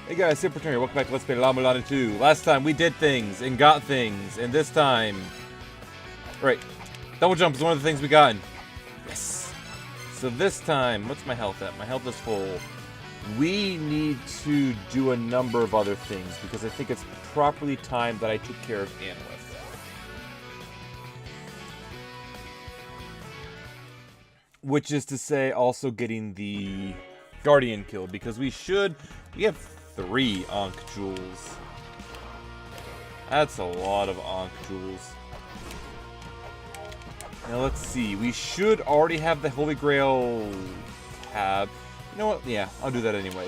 Hey guys, Super Turner, welcome back to Let's Play La-Mulana 2. Last time we did things and got things, and this time... Right, double jump is one of the things we got. Yes! So this time, what's my health at? My health is full. We need to do a number of other things, because I think it's properly timed that I took care of Anwith. Which is to say, also getting the Guardian killed, because we have 3 Ankh Jewels. That's a lot of Ankh Jewels. Now let's see, we should already have the Holy Grail tab. You know what? Yeah, I'll do that anyway.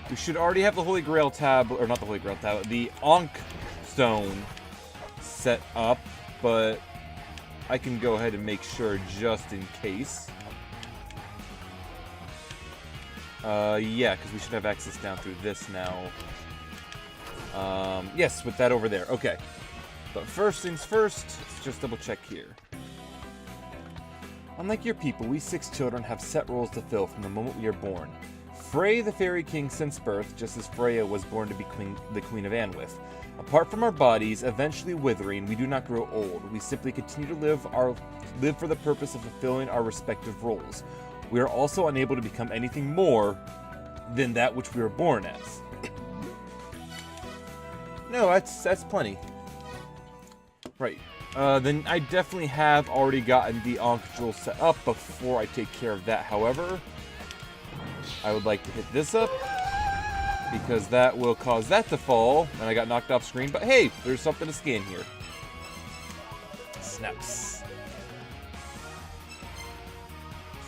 We should already have the Holy Grail tab, or not the Holy Grail tab, the Ankh Stone set up, but I can go ahead and make sure just in case. Yeah, because we should have access down through this now. Yes, with that over there. Okay. But first things first, let's just double check here. Unlike your people, we 6 children have set roles to fill from the moment we are born. Frey, the Fairy King since birth, just as Freya was born to be the Queen of Anwith. Apart from our bodies, eventually withering, we do not grow old. We simply continue to live for the purpose of fulfilling our respective roles. We are also unable to become anything more than that which we were born as. No, that's plenty. Right. Then I definitely have already gotten the Ankh Jewel set up before I take care of that. However, I would like to hit this up, because that will cause that to fall, and I got knocked off screen. But hey, there's something to scan here. Snaps.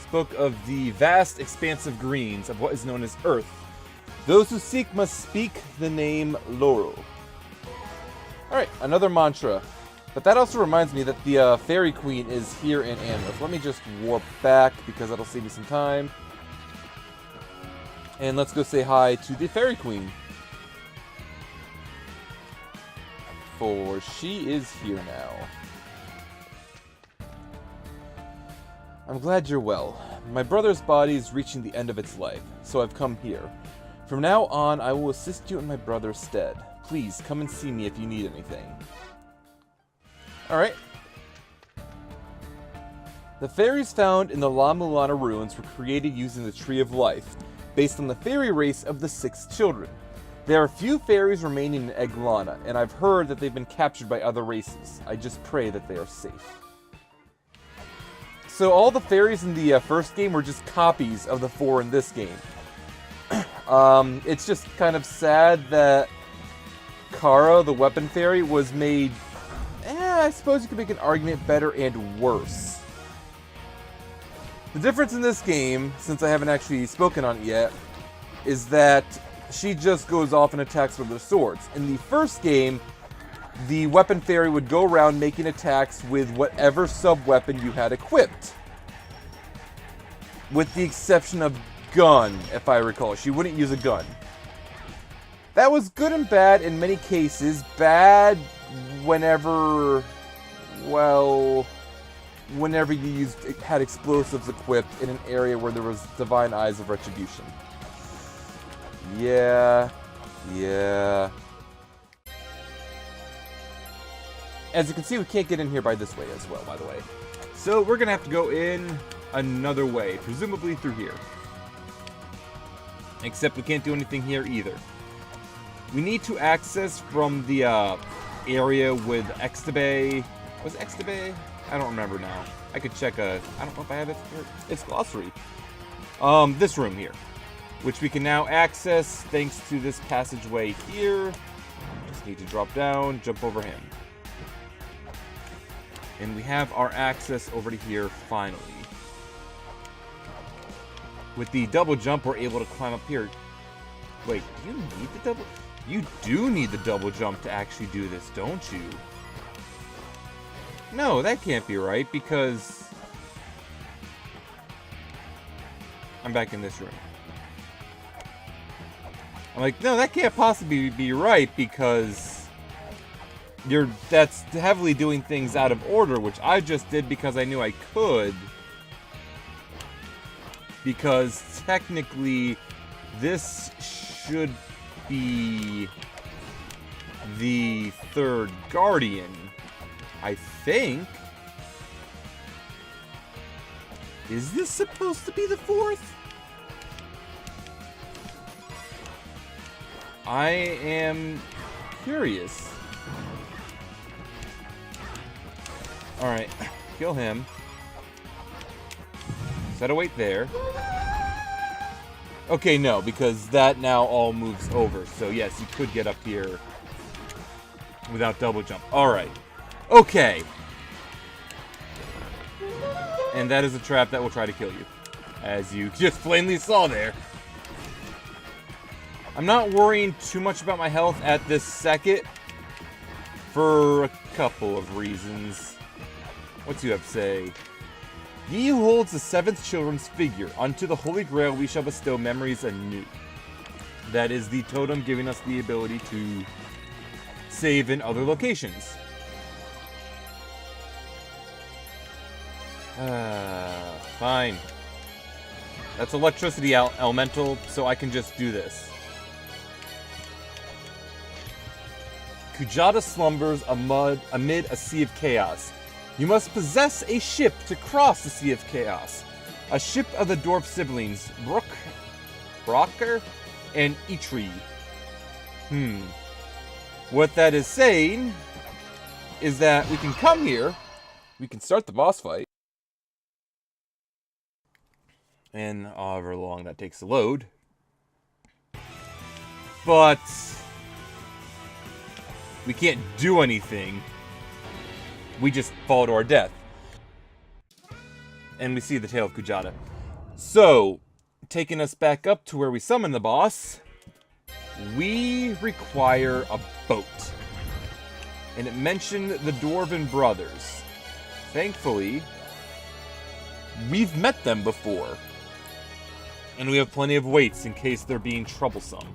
Spoke of the vast, expansive greens of what is known as Earth. Those who seek must speak the name Laurel. Alright, another mantra. But that also reminds me that the Fairy Queen is here in Anwith. Let me just warp back, because that'll save me some time. And let's go say hi to the Fairy Queen. For she is here now. I'm glad you're well. My brother's body is reaching the end of its life, so I've come here. From now on, I will assist you in my brother's stead. Please, come and see me if you need anything. Alright. The fairies found in the La-Mulana ruins were created using the Tree of Life, based on the fairy race of the 6 children. There are few fairies remaining in Eglana, and I've heard that they've been captured by other races. I just pray that they are safe. So all the fairies in the first game were just copies of the 4 in this game. It's just kind of sad that Kara, the weapon fairy, was made, I suppose you could make an argument, better and worse. The difference in this game, since I haven't actually spoken on it yet, is that she just goes off and attacks with her swords. In the first game, the weapon fairy would go around making attacks with whatever sub-weapon you had equipped. With the exception of gun, if I recall. She wouldn't use a gun. That was good and bad in many cases. Bad whenever you had explosives equipped in an area where there was divine eyes of retribution. Yeah. As you can see, we can't get in here by this way as well, by the way. So we're going to have to go in another way, presumably through here. Except we can't do anything here either. We need to access from the area with Extabe. Was it Extabe? I don't remember now. I could check I don't know if I have it here. It's glossary. This room here, which we can now access thanks to this passageway here. Just need to drop down, jump over him. And we have our access over to here finally. With the double jump, we're able to climb up here. Wait, do you need the double? You do need the double jump to actually do this, don't you? No, that can't be right, because I'm back in this room. I'm like, no, that can't possibly be right, because that's heavily doing things out of order, which I just did because I knew I could. because technically this should be the third guardian, I think. Is this supposed to be the fourth? I am curious. Alright, kill him. Set a weight there. Okay, no, because that now all moves over. So yes, you could get up here without double jump. Alright. Okay. And that is a trap that will try to kill you, as you just plainly saw there. I'm not worrying too much about my health at this second for a couple of reasons. What do you have to say? He who holds the seventh children's figure, unto the Holy Grail we shall bestow memories anew. That is the totem giving us the ability to save in other locations. Fine. That's electricity elemental, so I can just do this. Kujata slumbers amid a sea of chaos. You must possess a ship to cross the Sea of Chaos. A ship of the dwarf siblings, Brocker and Itri. What that is saying is that we can come here, we can start the boss fight, and however long that takes to load. But we can't do anything. We just fall to our death. And we see the tail of Kujata. So, taking us back up to where we summon the boss, we require a boat. And it mentioned the Dwarven Brothers. Thankfully, we've met them before. And we have plenty of weights in case they're being troublesome.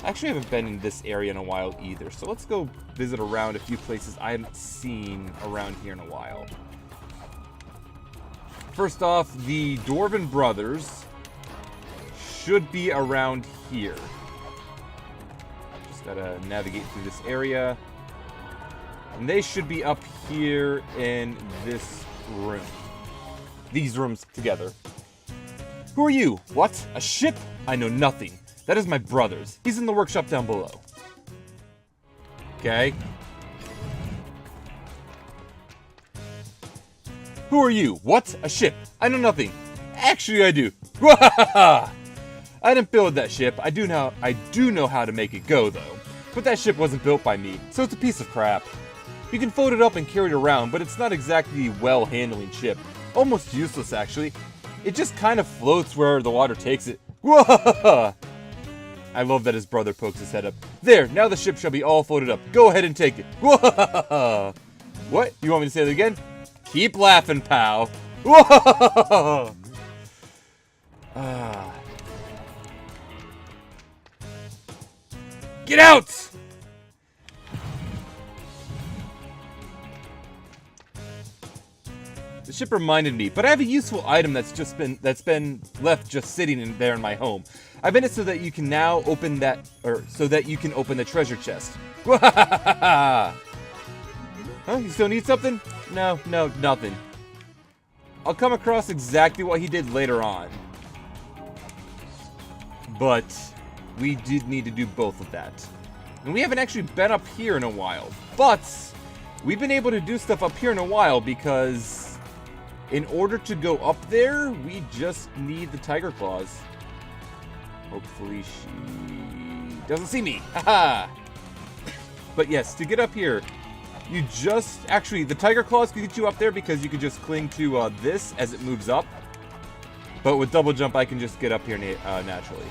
I actually haven't been in this area in a while either, so let's go visit around a few places I haven't seen around here in a while. First off, the Dwarven Brothers should be around here. Just gotta navigate through this area. And they should be up here in this room. These rooms together. Who are you? What? A ship? I know nothing. That is my brother's. He's in the workshop down below. Okay. Who are you? What? A ship. I know nothing. Actually, I do. I didn't build that ship. I do know how to make it go, though. But that ship wasn't built by me, so it's a piece of crap. You can fold it up and carry it around, but it's not exactly a well-handling ship. Almost useless, actually. It just kind of floats where the water takes it. I love that his brother pokes his head up. There, now the ship shall be all floated up. Go ahead and take it. What? You want me to say that again? Keep laughing, pal. Get out! The ship reminded me, but I have a useful item that's been left just sitting in there in my home. I've made it so that you can now open that, or so that you can open the treasure chest. Huh? You still need something? No, nothing. I'll come across exactly what he did later on. But we did need to do both of that. And we haven't actually been up here in a while. But we've been able to do stuff up here in a while because in order to go up there, we just need the tiger claws. Hopefully she doesn't see me. Haha! But yes, to get up here, you just... Actually, the tiger claws can get you up there because you can just cling to this as it moves up. But with double jump, I can just get up here naturally.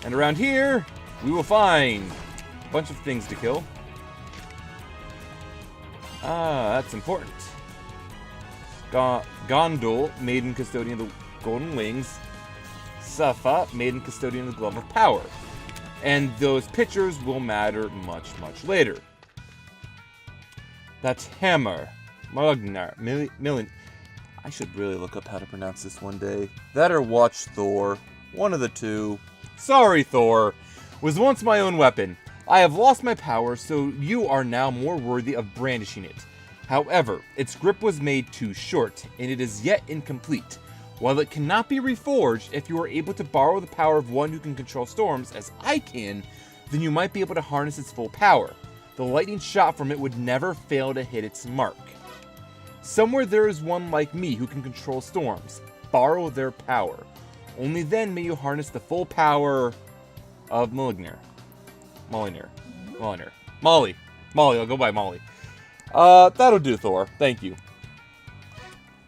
And around here, we will find a bunch of things to kill. That's important. Gondol, maiden custodian of the golden wings. Safa, maiden custodian of the glove of power. And those pictures will matter much, much later. That's Hammer. Magnar. Millen. I should really look up how to pronounce this one day. That or watch Thor. One of the two. Sorry, Thor. Was once my own weapon. I have lost my power, so you are now more worthy of brandishing it. However, its grip was made too short, and it is yet incomplete. While it cannot be reforged, if you are able to borrow the power of one who can control storms, as I can, then you might be able to harness its full power. The lightning shot from it would never fail to hit its mark. Somewhere there is one like me who can control storms. Borrow their power. Only then may you harness the full power of Molly. I'll go by Molly. That'll do, Thor. Thank you.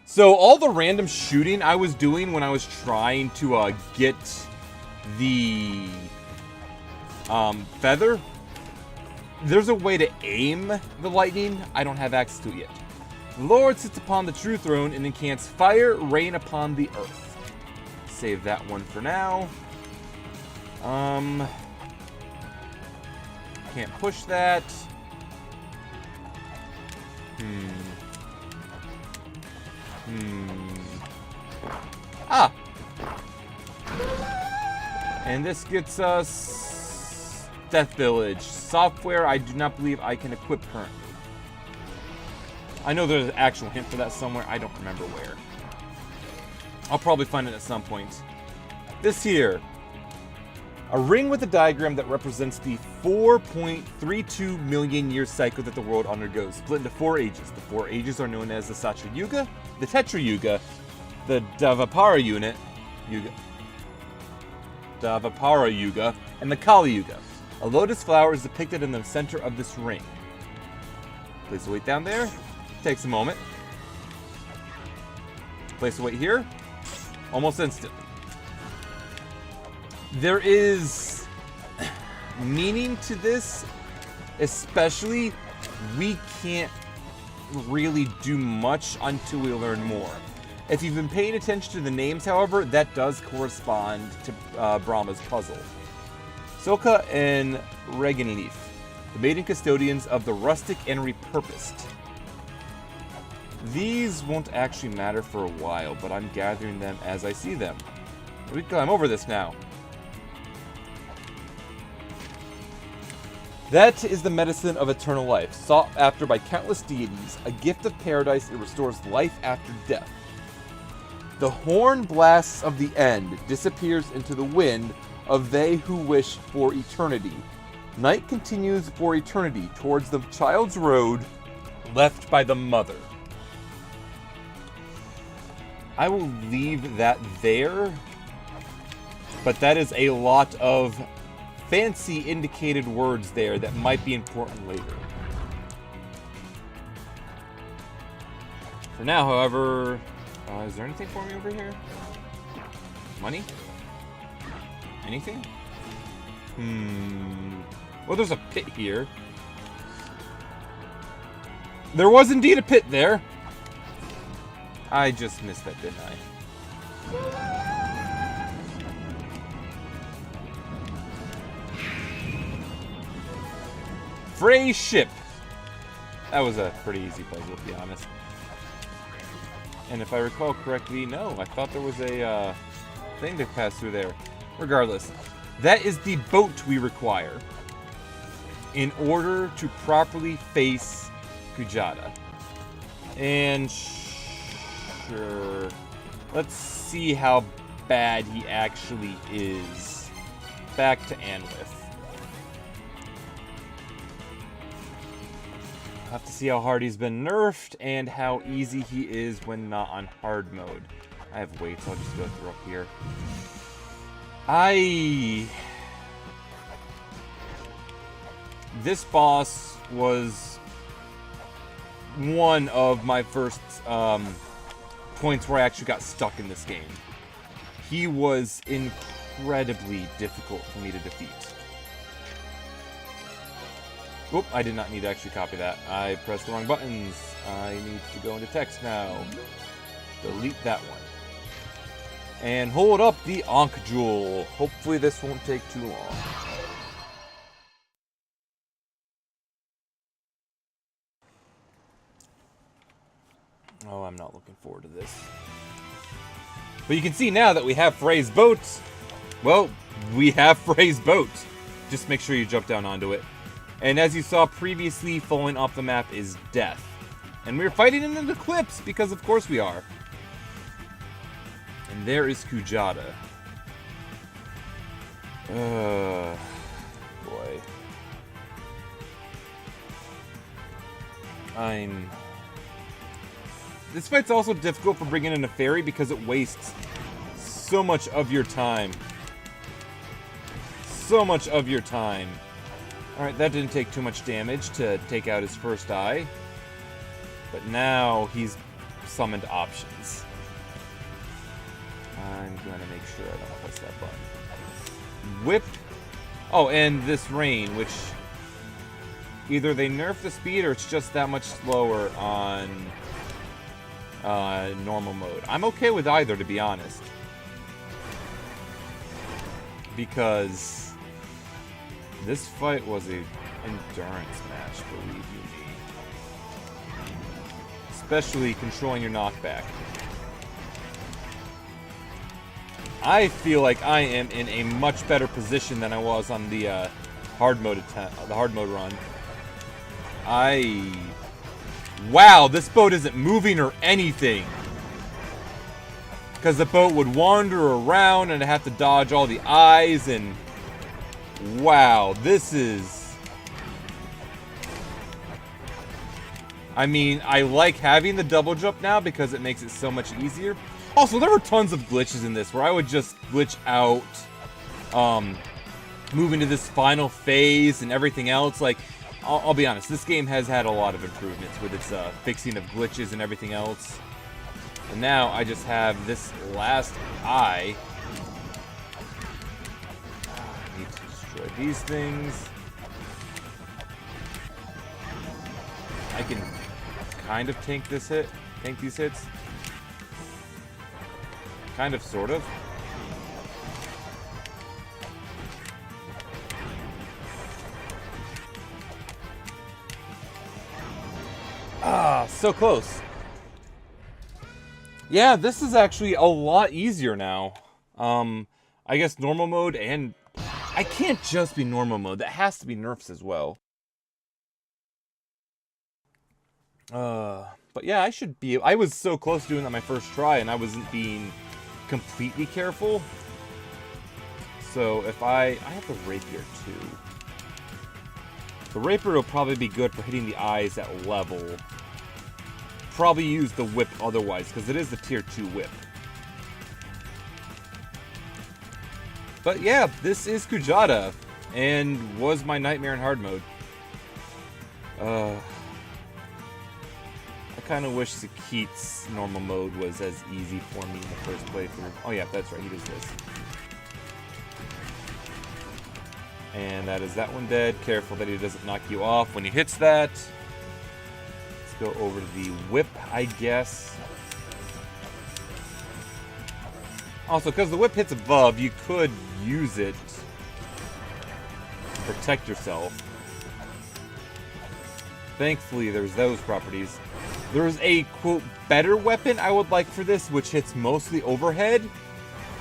So all the random shooting I was doing when I was trying to get the feather, there's a way to aim the lightning. I don't have access to it yet. The Lord sits upon the true throne and encants fire rain upon the earth. Save that one for now. Can't push that. Ah! And this gets us Death Village. Software I do not believe I can equip currently. I know there's an actual hint for that somewhere. I don't remember where. I'll probably find it at some point. This here. A ring with a diagram that represents the 4.32 million year cycle that the world undergoes, split into 4 ages. The 4 ages are known as the Satra Yuga, the Tetra Yuga, the Dvapara Yuga, and the Kali Yuga. A lotus flower is depicted in the center of this ring. Place the weight down there. Takes a moment. Place the weight here. Almost instantly. There is meaning to this, especially we can't really do much until we learn more. If you've been paying attention to the names, however, that does correspond to Brahma's puzzle. Soka and Regenleaf, the maiden custodians of the rustic and repurposed. These won't actually matter for a while, but I'm gathering them as I see them. We can climb over this now. That is the medicine of eternal life, sought after by countless deities, a gift of paradise that restores life after death. The horn blasts of the end disappears into the wind of they who wish for eternity. Night continues for eternity towards the child's road left by the mother. I will leave that there, but that is a lot of fancy indicated words there that might be important later. For now, however, is there anything for me over here? Money? Anything? Well, there's a pit here. There was indeed a pit there. I just missed that, didn't I? Frey ship. That was a pretty easy puzzle, to be honest. And if I recall correctly, no, I thought there was a thing to pass through there. Regardless, that is the boat we require in order to properly face Kujata. And sure, let's see how bad he actually is. Back to Anwith. Have to see how hard he's been nerfed and how easy he is when not on hard mode. I have weights, I'll just go through up here. This boss was one of my first points where I actually got stuck in this game. He was incredibly difficult for me to defeat. Oop, I did not need to actually copy that. I pressed the wrong buttons. I need to go into text now. Delete that one. And hold up the Ankh Jewel. Hopefully this won't take too long. Oh, I'm not looking forward to this. But you can see now that we have Frey's boat. Well, we have Frey's boat. Just make sure you jump down onto it. And as you saw previously, falling off the map is death. And we're fighting in an eclipse, because of course we are. And there is Kujata. Boy. This fight's also difficult for bringing in a fairy because it wastes so much of your time. So much of your time. Alright, that didn't take too much damage to take out his first eye. But now he's summoned options. I'm going to make sure I don't press that button. Whip. Oh, and this rain, which either they nerf the speed or it's just that much slower on normal mode. I'm okay with either, to be honest. Because this fight was an endurance match, believe you me. Especially controlling your knockback. I feel like I am in a much better position than I was on the hard mode run. Wow, this boat isn't moving or anything. Because the boat would wander around and I have to dodge all the eyes and... Wow, this is... I mean, I like having the double jump now because it makes it so much easier. Also, there were tons of glitches in this where I would just glitch out, move into this final phase and everything else. Like, I'll be honest, this game has had a lot of improvements with its fixing of glitches and everything else. And now I just have this last eye. I need to destroy these things. I can kind of tank these hits. Kind of, sort of. Ah, so close. Yeah, this is actually a lot easier now. I guess normal mode and... I can't just be normal mode. That has to be nerfs as well. But yeah, I should be... I was so close to doing that my first try, and I wasn't being completely careful. So if I have the rapier too. The rapier will probably be good for hitting the eyes at level. Probably use the whip otherwise, because it is the tier 2 whip. But yeah, this is Kujata, and was my nightmare in hard mode. I kind of wish Sakit's normal mode was as easy for me in the first playthrough. Oh yeah, that's right, he does this. And that is that one dead. Careful that he doesn't knock you off when he hits that. Let's go over to the whip, I guess. Also, because the whip hits above, you could use it to protect yourself. Thankfully, there's those properties. There's a, quote, better weapon I would like for this, which hits mostly overhead.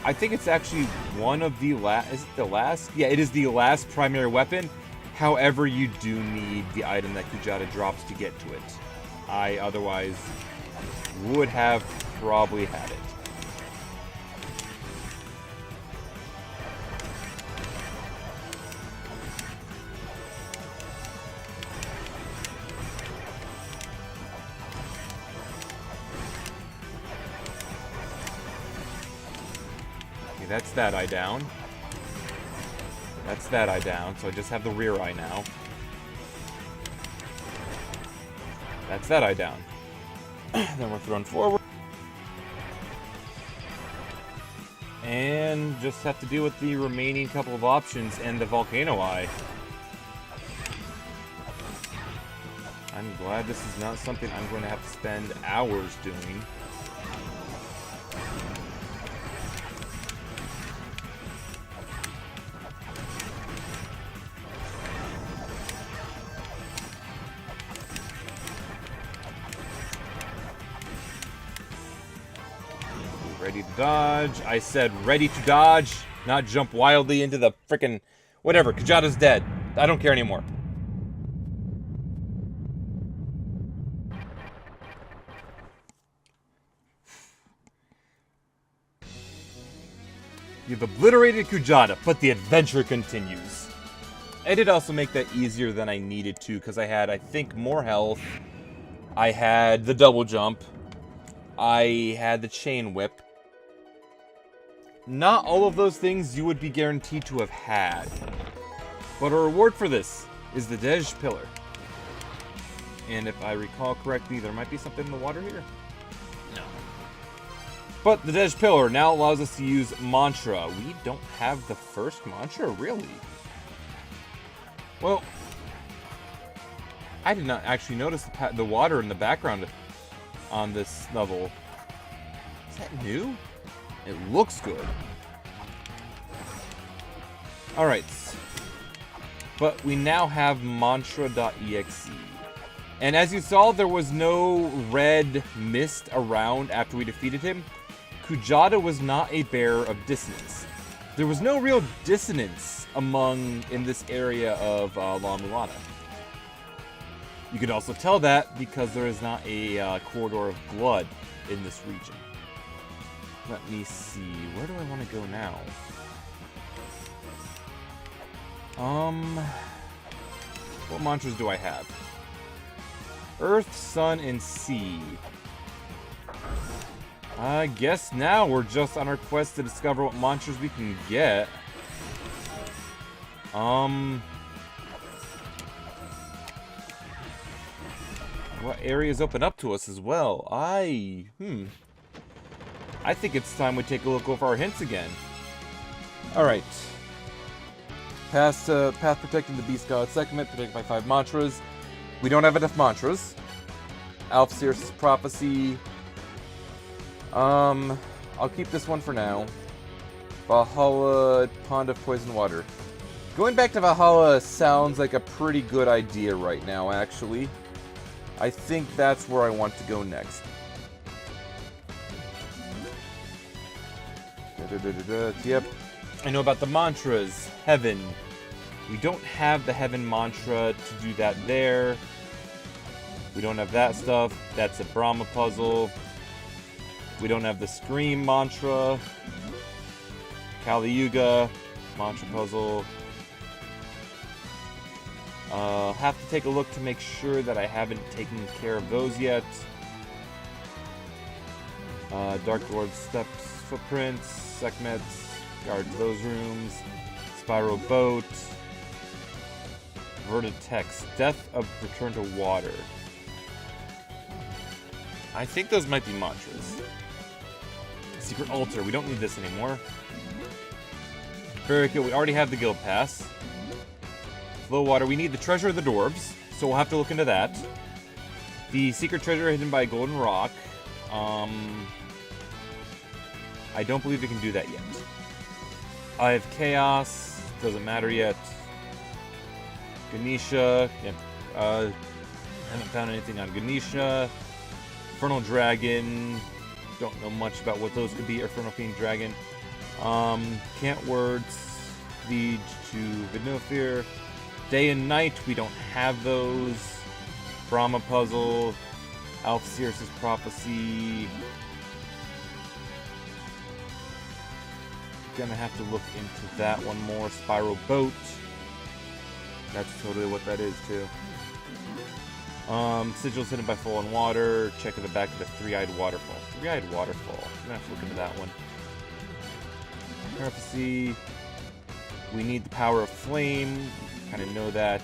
I think it's actually one of the last... Is it the last? Yeah, it is the last primary weapon. However, you do need the item that Kujata drops to get to it. I otherwise would have probably had it. That's that eye down. That's that eye down, so I just have the rear eye now. That's that eye down. Then we're thrown forward. And just have to deal with the remaining couple of options and the volcano eye. I'm glad this is not something I'm going to have to spend hours doing. Ready to dodge. I said ready to dodge, not jump wildly into the frickin' whatever. Kujata's dead. I don't care anymore. You've obliterated Kujata, but the adventure continues. I did also make that easier than I needed to, because I had, I think, more health. I had the double jump. I had the chain whip. Not all of those things you would be guaranteed to have had. But a reward for this is the Dej Pillar. And if I recall correctly, there might be something in the water here. No. But the Dej Pillar now allows us to use mantra. We don't have the first mantra, really. Well, I did not actually notice the water in the background on this level. Is that new? It looks good. Alright. But we now have mantra.exe. And as you saw, there was no red mist around after we defeated him. Kujata was not a bearer of dissonance. There was no real dissonance in this area of La-Mulana. You could also tell that because there is not a corridor of blood in this region. Let me see. Where do I want to go now? What mantras do I have? Earth, Sun, and Sea. I guess now we're just on our quest to discover what mantras we can get. What areas open up to us as well? I think it's time we take a look over our hints again. Alright. Path protecting the Beast God segment, protected by 5 mantras. We don't have enough mantras. Alfsir's Prophecy. I'll keep this one for now. Valhalla, Pond of Poison Water. Going back to Valhalla sounds like a pretty good idea right now, actually. I think that's where I want to go next. Yep. I know about the mantras. Heaven. We don't have the Heaven mantra to do that there. We don't have that stuff. That's a Brahma puzzle. We don't have the Scream mantra. Kali Yuga mantra puzzle. Have to take a look to make sure that I haven't taken care of those yet. Dark Lord Steps, Footprints, Sekhmets, guard those rooms. Spiral Boat. Vertitex, Death of Return to Water. I think those might be mantras. Secret Altar, we don't need this anymore. Very good, we already have the Guild Pass. Flow Water, we need the Treasure of the Dwarves, so we'll have to look into that. The secret treasure hidden by Golden Rock. I don't believe we can do that yet. I have Chaos, doesn't matter yet. Ganesha, yeah, haven't found anything on Ganesha. Infernal Dragon, don't know much about what those could be. Infernal Fiend Dragon. Cant Words lead to Vinofir. Day and Night, we don't have those. Brahma Puzzle, Alfsir's Prophecy. Gonna have to look into that one more. Spiral Boat. That's totally what that is, too. Sigils hidden by Fallen Water. Check at the back of the Three-Eyed Waterfall. Three-Eyed Waterfall. I'm gonna have to look into that one. Prophecy. We need the Power of Flame. Kind of know that.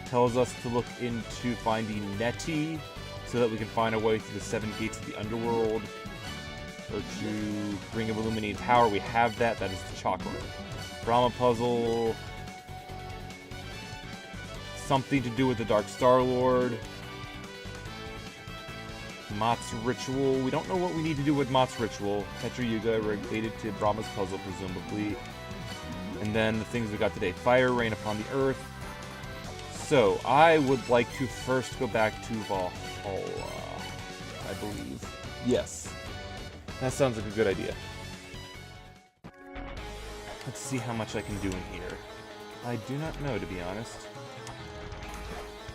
Tells us to look into finding Neti, so that we can find our way through the 7 gates of the underworld. Go to Ring of Illuminated Power. We have that. That is the Chakra. Brahma Puzzle. Something to do with the Dark Star Lord. Mott's Ritual. We don't know what we need to do with Mott's Ritual. Petra Yuga related to Brahma's Puzzle, presumably. And then the things we got today. Fire, Rain upon the Earth. So, I would like to first go back to Valhalla, I believe. Yes. That sounds like a good idea. Let's see how much I can do in here. I do not know, to be honest.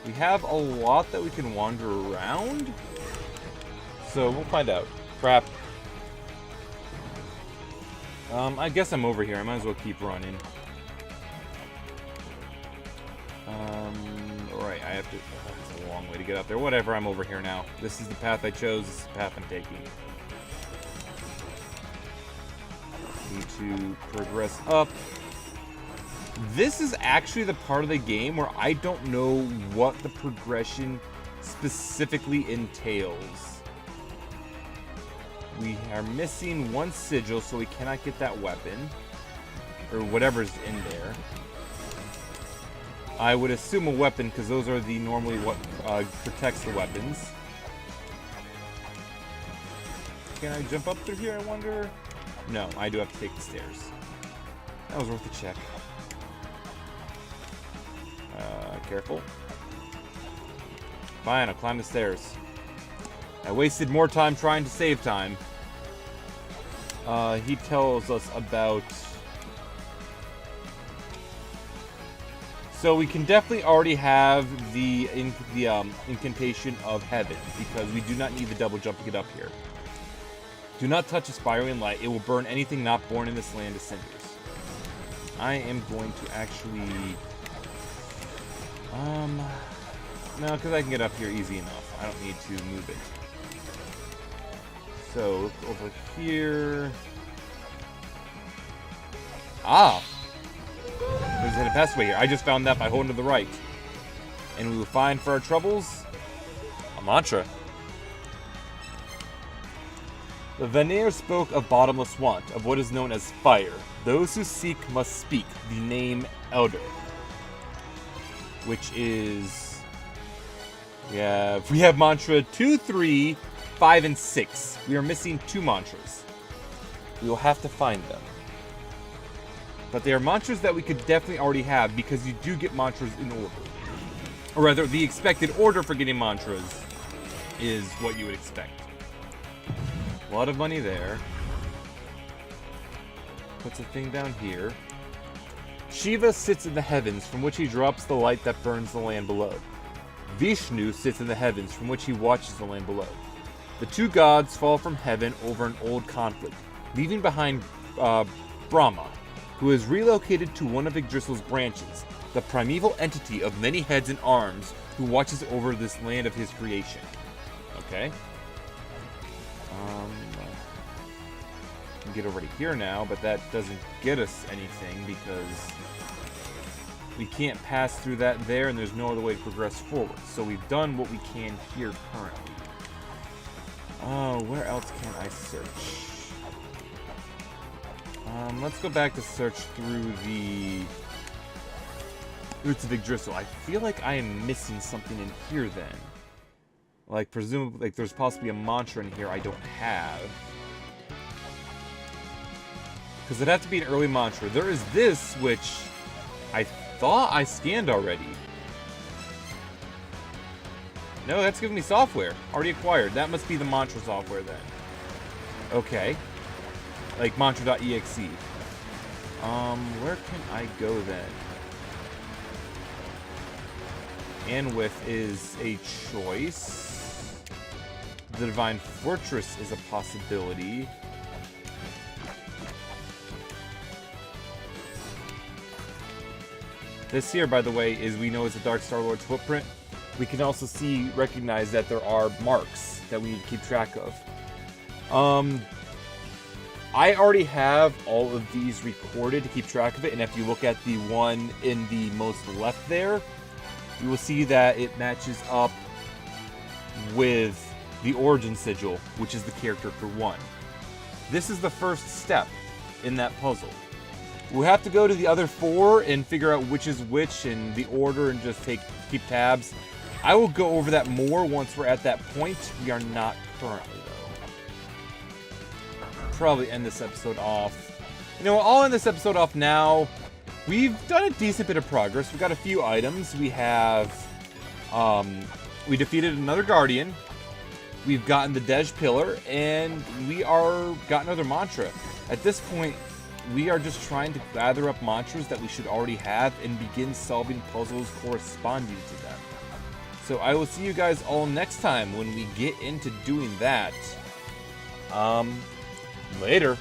We have a lot that we can wander around, so we'll find out. Crap. I guess I'm over here. I might as well keep running. Alright, I have to... That's a long way to get up there. Whatever, I'm over here now. This is the path I chose. This is the path I'm taking. Need to progress up. This is actually the part of the game where I don't know what the progression specifically entails. We are missing one sigil, so we cannot get that weapon. Or whatever's in there. I would assume a weapon, because those are the normally what protects the weapons. Can I jump up through here, I wonder? No, I do have to take the stairs. That was worth a check. Careful. Fine, I'll climb the stairs. I wasted more time trying to save time. He tells us about... So we can definitely already have the incantation of heaven, because we do not need the double jump to get up here. Do not touch a spiraling light. It will burn anything not born in this land to cinders. I am going to actually... No, because I can get up here easy enough. I don't need to move it. So, look over here. Ah! There's a passageway here. I just found that by holding to the right. And we will find for our troubles a mantra. The Vanir spoke of bottomless want, of what is known as fire. Those who seek must speak the name Elder. Which is... We have mantra 2, 3, 5, and 6. We are missing 2 mantras. We will have to find them. But they are mantras that we could definitely already have, because you do get mantras in order. Or rather, the expected order for getting mantras is what you would expect. A lot of money there. Puts a thing down here. Shiva sits in the heavens, from which he drops the light that burns the land below. Vishnu sits in the heavens, from which he watches the land below. The 2 gods fall from heaven over an old conflict, leaving behind Brahma, who is relocated to one of Yggdrasil's branches, the primeval entity of many heads and arms, who watches over this land of his creation. Okay. We can get over to here now, but that doesn't get us anything, because we can't pass through that there, and there's no other way to progress forward. So we've done what we can here currently. Oh, where else can I search? Let's go back to search through the roots of Yggdrasil. I feel like I am missing something in here then. Like, presumably, like, there's possibly a mantra in here I don't have. Because it'd have to be an early mantra. There is this, which I thought I scanned already. No, that's giving me software. Already acquired. That must be the mantra software then. Okay. Like mantra.exe. Where can I go then? Anwith is a choice. The Divine Fortress is a possibility. This here, by the way, is we know is the Dark Star Lord's footprint. We can also recognize that there are marks that we need to keep track of. I already have all of these recorded to keep track of it, and if you look at the one in the most left there, you will see that it matches up with the origin sigil, which is the character for 1. This is the first step in that puzzle. We'll have to go to the other 4 and figure out which is which and the order and just keep tabs. I will go over that more once we're at that point. We are not currently, though. Probably end this episode off. You know what, I'll end this episode off now. We've done a decent bit of progress. We've got a few items. We have, we defeated another Guardian. we've gotten the Dej Pillar, and we are got another mantra. At this point, we are just trying to gather up mantras that we should already have and begin solving puzzles corresponding to them. So I will see you guys all next time when we get into doing that. Later.